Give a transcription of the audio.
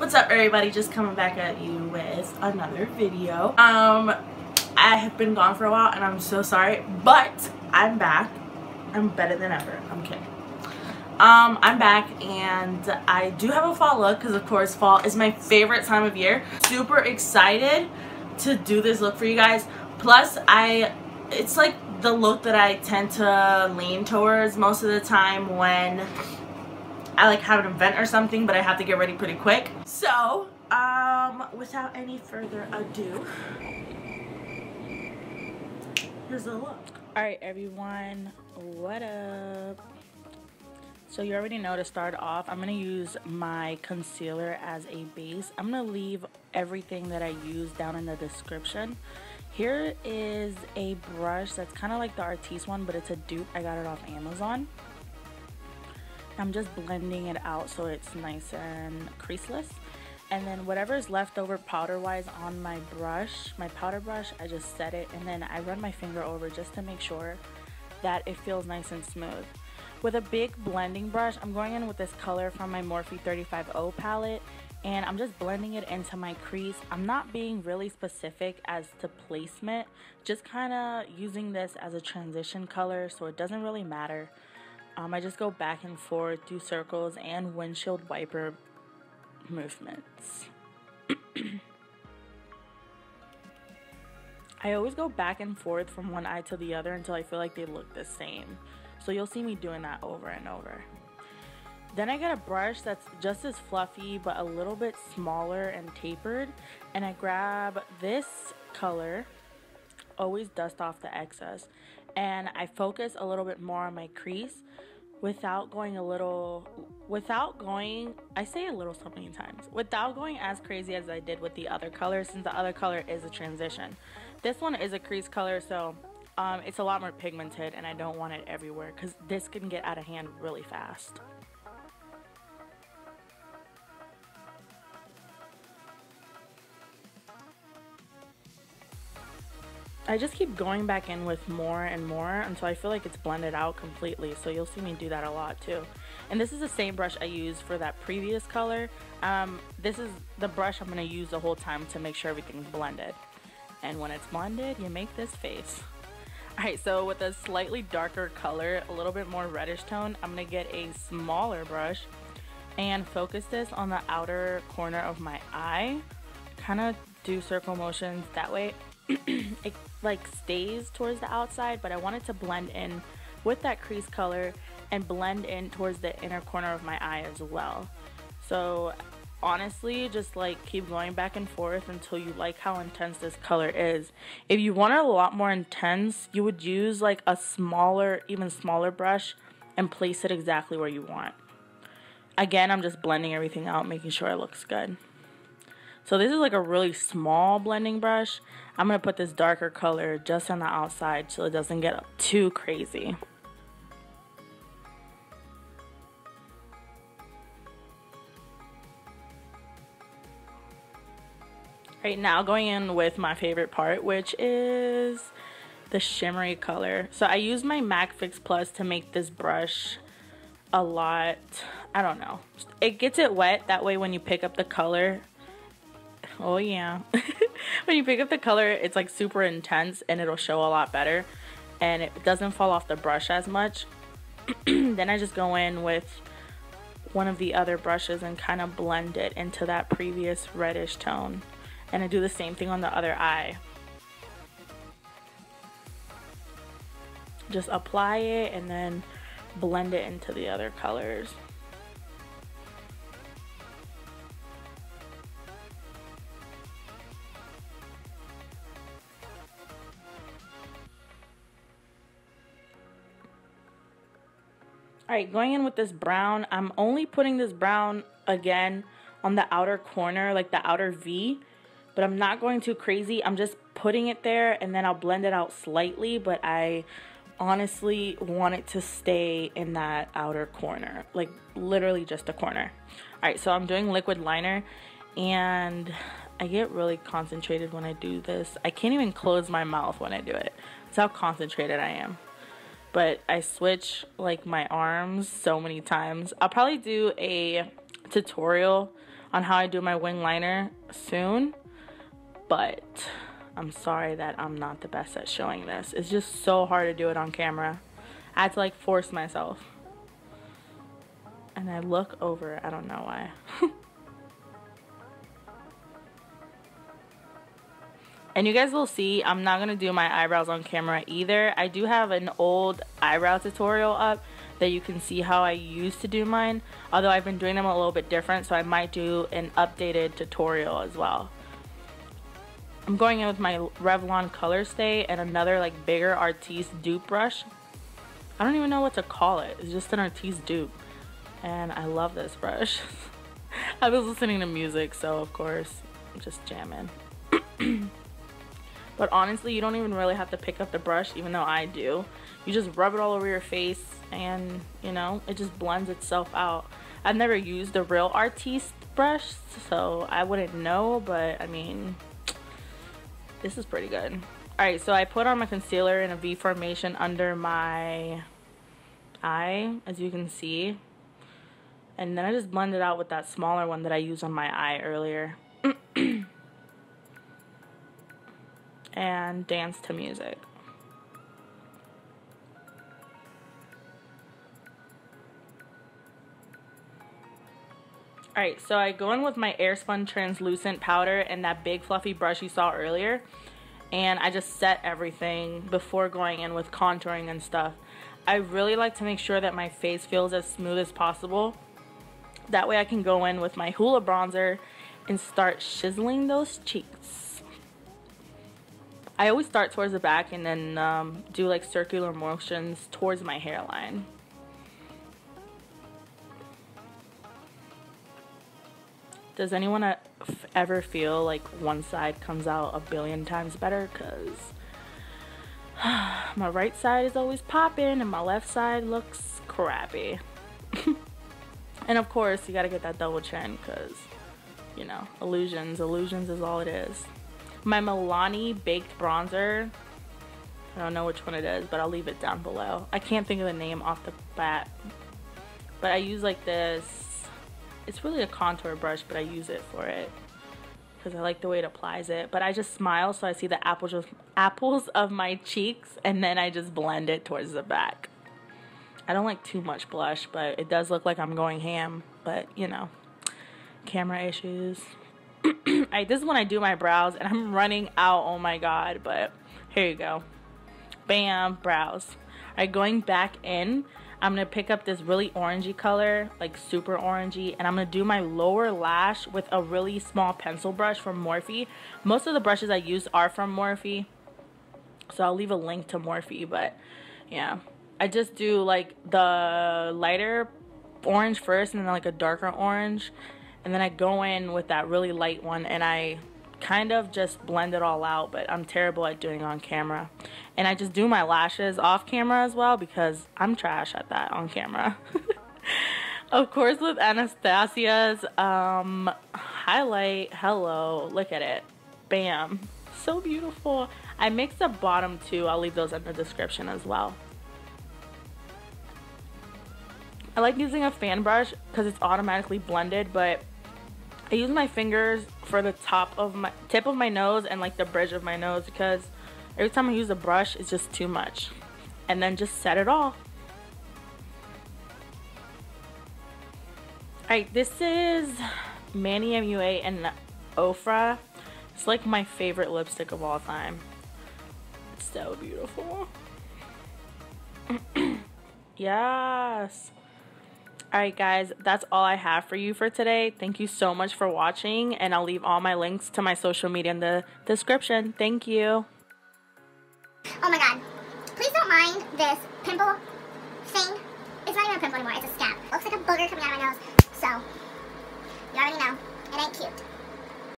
What's up, everybody? Just coming back at you with another video. I have been gone for a while and I'm so sorry, but I'm back. I'm better than ever. I'm kidding. I'm back and I do have a fall look because of course fall is my favorite time of year. Super excited to do this look for you guys. Plus it's like the look that I tend to lean towards most of the time when I like have an event or something, but I have to get ready pretty quick. So, without any further ado, here's the look. Alright everyone, what up? So you already know, to start off, I'm going to use my concealer as a base. I'm going to leave everything that I use down in the description. Here is a brush that's kind of like the Artis one, but it's a dupe. I got it off Amazon. I'm just blending it out so it's nice and creaseless. And then whatever's left over powder wise on my brush, my powder brush, I just set it and then I run my finger over just to make sure that it feels nice and smooth. With a big blending brush, I'm going in with this color from my Morphe 35O palette and I'm just blending it into my crease. I'm not being really specific as to placement, just kind of using this as a transition color so it doesn't really matter. I just go back and forth, do circles and windshield wiper movements. I always go back and forth from one eye to the other until I feel like they look the same. So you'll see me doing that over and over. Then I get a brush that's just as fluffy but a little bit smaller and tapered. And I grab this color, always dust off the excess. And I focus a little bit more on my crease without going I say a little so many times, without going as crazy as I did with the other color, since the other color is a transition. This one is a crease color, so it's a lot more pigmented and I don't want it everywhere because this can get out of hand really fast. I just keep going back in with more and more until I feel like it's blended out completely, so you'll see me do that a lot too. And this is the same brush I used for that previous color. This is the brush I'm going to use the whole time to make sure everything's blended. And when it's blended, you make this face. Alright, so with a slightly darker color, a little bit more reddish tone, I'm going to get a smaller brush and focus this on the outer corner of my eye. Kind of do circle motions that way. It like stays towards the outside, but I want it to blend in with that crease color and blend in towards the inner corner of my eye as well. So honestly, just like keep going back and forth until you like how intense this color is. If you want it a lot more intense, you would use like a smaller, even smaller brush and place it exactly where you want. Again, I'm just blending everything out, making sure it looks good. So this is like a really small blending brush. I'm going to put this darker color just on the outside so it doesn't get too crazy. Right now, going in with my favorite part, which is the shimmery color. So I use my MAC Fix Plus to make this brush a lot, I don't know. It gets it wet, that way when you pick up the color, oh yeah, when you pick up the color, it's like super intense and it'll show a lot better and it doesn't fall off the brush as much. Then I just go in with one of the other brushes and kind of blend it into that previous reddish tone. And I do the same thing on the other eye. Just apply it and then blend it into the other colors. Alright, going in with this brown, I'm only putting this brown again on the outer corner, like the outer V, but I'm not going too crazy. I'm just putting it there and then I'll blend it out slightly, but I honestly want it to stay in that outer corner, like literally just a corner. Alright, so I'm doing liquid liner and I get really concentrated when I do this. I can't even close my mouth when I do it. That's how concentrated I am. But I switch like my arms so many times. I'll probably do a tutorial on how I do my wing liner soon, but I'm sorry that I'm not the best at showing this. It's just so hard to do it on camera. I had to like force myself. And I look over, I don't know why. And you guys will see, I'm not going to do my eyebrows on camera either. I do have an old eyebrow tutorial up that you can see how I used to do mine. Although I've been doing them a little bit different, so I might do an updated tutorial as well. I'm going in with my Revlon Colorstay and another like bigger Artis Dupe brush. I don't even know what to call it. It's just an Artis Dupe. And I love this brush. I was listening to music, so of course I'm just jamming. But honestly, you don't even really have to pick up the brush, even though I do. You just rub it all over your face and, you know, it just blends itself out. I've never used the real Artis brush, so I wouldn't know, but I mean, this is pretty good. Alright, so I put on my concealer in a V formation under my eye, as you can see. And then I just blend it out with that smaller one that I used on my eye earlier. And dance to music. Alright, so I go in with my Airspun translucent powder and that big fluffy brush you saw earlier. And I just set everything before going in with contouring and stuff. I really like to make sure that my face feels as smooth as possible. That way I can go in with my Hula Bronzer and start chiseling those cheeks. I always start towards the back and then do like circular motions towards my hairline. Does anyone ever feel like one side comes out a billion times better? Because my right side is always popping and my left side looks crappy. And of course, you gotta get that double chin because, you know, illusions is all it is. My Milani baked bronzer, I don't know which one it is, but I'll leave it down below. I can't think of the name off the bat, but I use like this, it's really a contour brush, but I use it for it because I like the way it applies it. But I just smile so I see the apples of my cheeks, and then I just blend it towards the back. I don't like too much blush, but it does look like I'm going ham, but you know, camera issues. Alright, this is when I do my brows, and I'm running out, oh my god, but here you go. Bam, brows. Alright, going back in, I'm going to pick up this really orangey color, like super orangey, and I'm going to do my lower lash with a really small pencil brush from Morphe. Most of the brushes I use are from Morphe, so I'll leave a link to Morphe, but yeah. I just do like the lighter orange first and then like a darker orange. And then I go in with that really light one and I kind of just blend it all out, but I'm terrible at doing it on camera. And I just do my lashes off camera as well because I'm trash at that on camera. Of course, with Anastasia's highlight, hello, look at it. Bam. So beautiful. I mixed the bottom too. I'll leave those in the description as well. I like using a fan brush because it's automatically blended, but I use my fingers for the tip of my nose and like the bridge of my nose because every time I use a brush, it's just too much. And then just set it off. Alright, this is Mannymua and Ofra. It's like my favorite lipstick of all time. It's so beautiful. Yes. Alright guys, that's all I have for you for today. Thank you so much for watching, and I'll leave all my links to my social media in the description. Thank you. Oh my god. Please don't mind this pimple thing. It's not even a pimple anymore, it's a scab. Looks like a booger coming out of my nose. So, you already know, it ain't cute.